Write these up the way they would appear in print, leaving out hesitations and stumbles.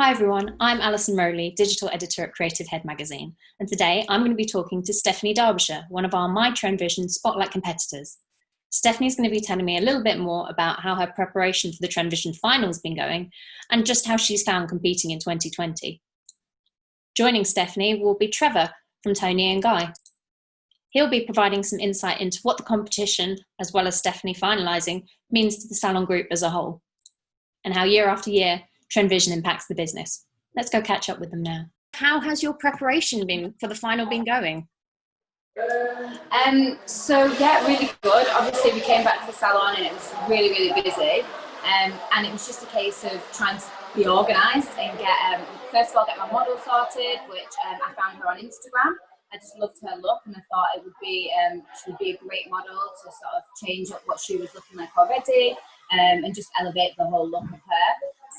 Hi everyone, I'm Alison Rowley, Digital Editor at Creative Head magazine, and today I'm going to be talking to Stephanie Darbyshire, one of our MyTrendVision Spotlight competitors. Stephanie's going to be telling me a little bit more about how her preparation for the TRendVision final has been going, and just how she's found competing in 2020. Joining Stephanie will be Trevor from TONI&GUY. He'll be providing some insight into what the competition, as well as Stephanie finalising, means to the salon group as a whole, and how year after year TRendVision impacts the business. Let's go catch up with them now. How has your preparation been for the final been going? Really good. Obviously we came back to the salon and it was really busy, and it was just a case of trying to be organised and get first of all get my model sorted, which I found her on Instagram. I just loved her look and I thought it would be she would be a great model to sort of change up what she was looking like already, and just elevate the whole look of her.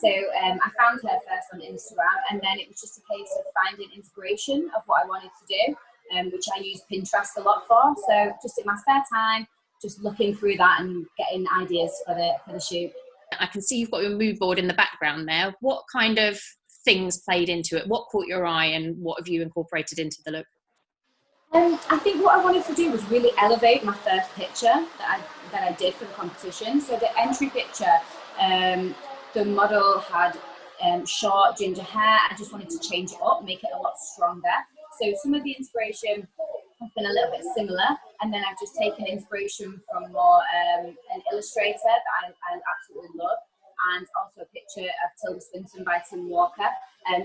So I found her first on Instagram, and then it was just a case of finding inspiration of what I wanted to do, which I use Pinterest a lot for. So just in my spare time, just looking through that and getting ideas for the shoot. I can see you've got your mood board in the background there. What kind of things played into it? What caught your eye and what have you incorporated into the look? I think what I wanted to do was really elevate my first picture that I did for the competition. So the entry picture, the model had short ginger hair. I just wanted to change it up, make it a lot stronger. So some of the inspiration has been a little bit similar, and then I've just taken inspiration from more an illustrator that I absolutely love, and also a picture of Tilda Swinton by Tim Walker,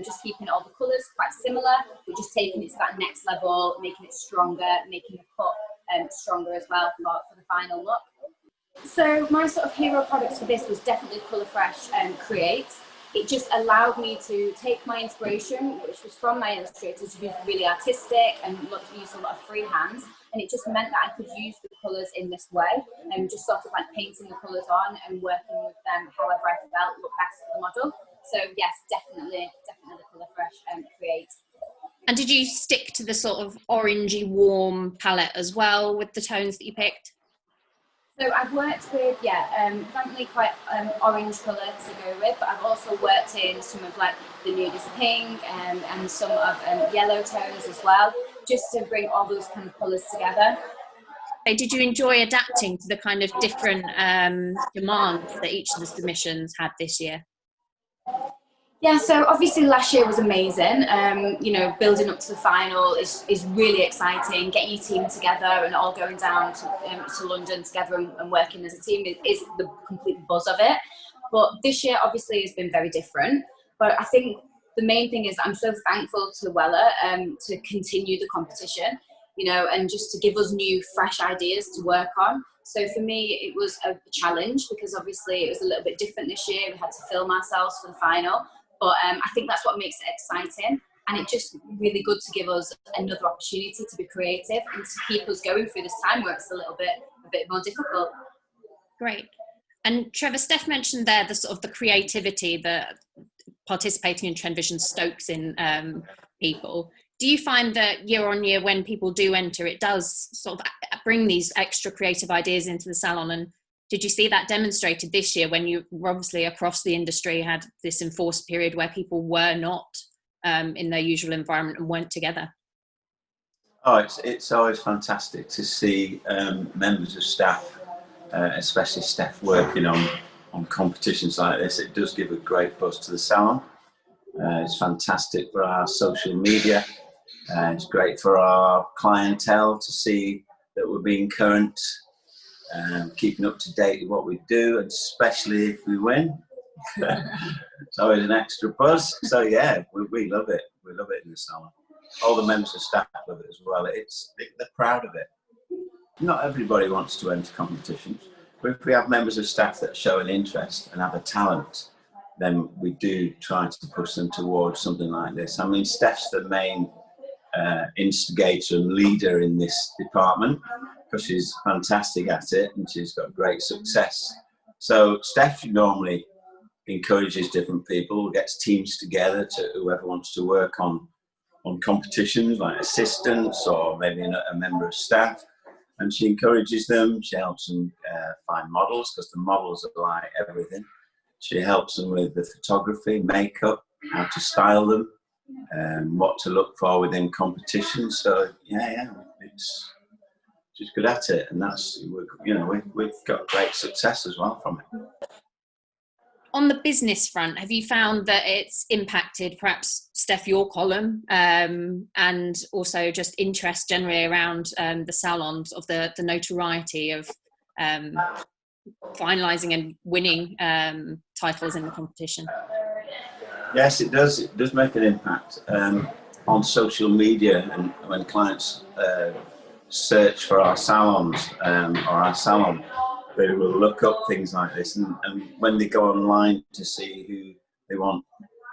just keeping all the colours quite similar, but just taking it to that next level, making it stronger, making the cut stronger as well for the final look. So my sort of hero products for this was definitely Colour Fresh and Create. It just allowed me to take my inspiration, which was from my illustrators, who's really artistic and used a lot of freehand, and it just meant that I could use the colours in this way, and just sort of like painting the colours on and working with them however I felt looked best for the model. So yes, definitely Colour Fresh and Create. And did you stick to the sort of orangey warm palette as well with the tones that you picked? So I've worked with, definitely quite orange colour to go with, but I've also worked in some of like the nudist pink and some of yellow tones as well, just to bring all those kind of colours together. Did you enjoy adapting to the kind of different demands that each of the submissions had this year? Yeah, so obviously last year was amazing. Building up to the final is really exciting. Getting your team together and all going down to London together and working as a team is the complete buzz of it. But this year obviously has been very different. But I think the main thing is I'm so thankful to Wella to continue the competition, and just to give us new, fresh ideas to work on. So for me, it was a challenge because obviously it was a little bit different this year. We had to film ourselves for the final. But I think that's what makes it exciting, and it's just really good to give us another opportunity to be creative and to keep us going through this time where it's a bit more difficult. Great. And Trevor, Steph mentioned there the sort of the creativity that participating in TRendVision stokes in people. Do you find that year on year when people do enter, it does sort of bring these extra creative ideas into the salon? And did you see that demonstrated this year when you obviously across the industry had this enforced period where people were not in their usual environment and weren't together? Oh, it's always fantastic to see members of staff, especially Steph, working on competitions like this. It does give a great buzz to the salon. It's fantastic for our social media. It's great for our clientele to see that we're being current. Keeping up to date with what we do, and especially if we win. It's always an extra buzz. So yeah, we love it. We love it in the salon. All the members of staff love it as well. They're proud of it. Not everybody wants to enter competitions, but if we have members of staff that show an interest and have a talent, then we do try to push them towards something like this. I mean, Steph's the main instigator and leader in this department, because she's fantastic at it and she's got great success. So Steph normally encourages different people, gets teams together to whoever wants to work on competitions like assistants or maybe a member of staff, and she encourages them. She helps them find models, because the models are like everything. She helps them with the photography, makeup, how to style them, what to look for within competitions. So it's just good at it, and that's, you know, we've got great success as well from it. On the business front, have you found that it's impacted perhaps, Steph, your column, and also just interest generally around the salons, of the notoriety of finalising and winning titles in the competition? Yes, it does. It does make an impact on social media, and when clients search for our salons or our salon, they will look up things like this, and when they go online to see who they want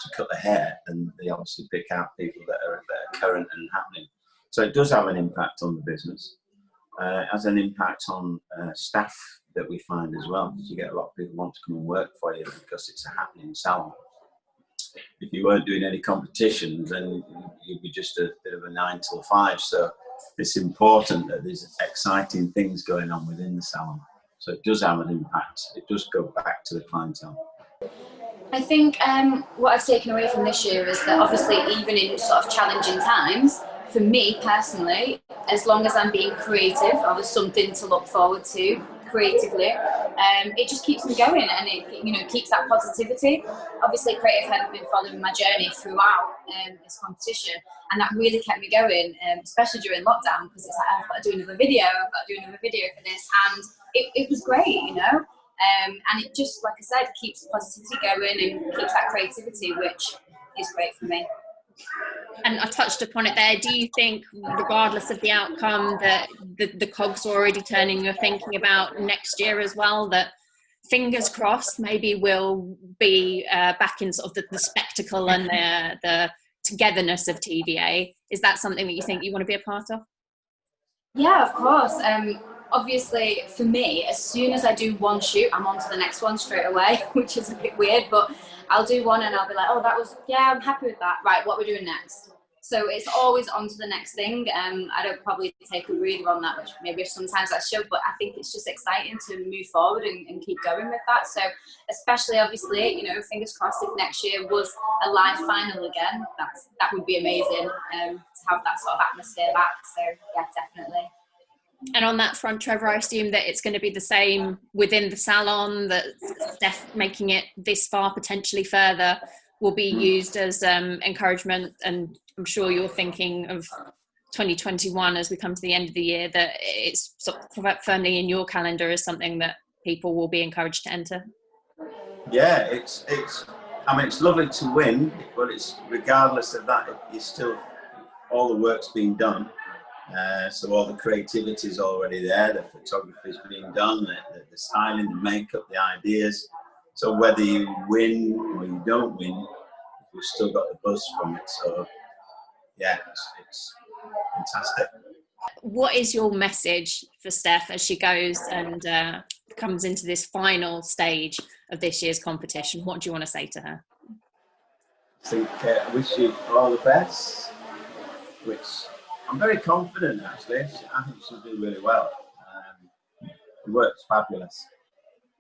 to cut their hair, then they obviously pick out people that are current and happening. So it does have an impact on the business. It has an impact on staff that we find as well, because you get a lot of people want to come and work for you because it's a happening salon. If you weren't doing any competitions, then you'd be just a bit of a 9 till 5. So it's important that there's exciting things going on within the salon. So it does have an impact. It does go back to the clientele. I think what I've taken away from this year is that obviously, even in sort of challenging times, for me personally, as long as I'm being creative or there's something to look forward to creatively, it just keeps me going, and it, you know, keeps that positivity. Obviously, Creative Head have been following my journey throughout this competition, and that really kept me going, especially during lockdown, because it's like, I've got to do another video, for this, and it was great, you know. And it just, like I said, keeps positivity going and keeps that creativity, which is great for me. And I touched upon it there. Do you think, regardless of the outcome, that the cogs are already turning, you're thinking about next year as well, that fingers crossed maybe we'll be back in sort of the spectacle and the togetherness of TVA? Is that something that you think you want to be a part of? Yeah, of course. Obviously, for me, as soon as I do one shoot, I'm on to the next one straight away, which is a bit weird, but I'll do one and I'll be like, oh, that was, yeah, I'm happy with that. Right, what we're doing next? So it's always on to the next thing. I don't probably take a breather on that, which maybe sometimes I should, but I think it's just exciting to move forward and keep going with that. So especially, obviously, you know, fingers crossed, if next year was a live final again, that would be amazing, to have that sort of atmosphere back. So yeah, definitely. And on that front, Trevor, I assume that it's going to be the same within the salon, that Steph making it this far, potentially further, will be used as encouragement. And I'm sure you're thinking of 2021 as we come to the end of the year, that it's sort of firmly in your calendar as something that people will be encouraged to enter. Yeah, it's I mean, it's lovely to win, but it's, regardless of that, it's still, all the work's being done. So all the creativity is already there, the photography is being done, the styling, the makeup, the ideas. So whether you win or you don't win, you've still got the buzz from it. So yeah, it's fantastic. What is your message for Steph as she goes and comes into this final stage of this year's competition? What do you want to say to her? I think I wish you all the best, which I'm very confident, actually. I think she'll do really well. The work's fabulous.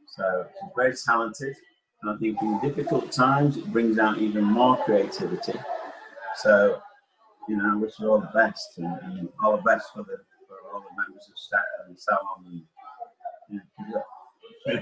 So she's very talented, and I think in difficult times it brings out even more creativity. So, you know, I wish her all the best, and all the best for all the members of staff and salon. And, yeah,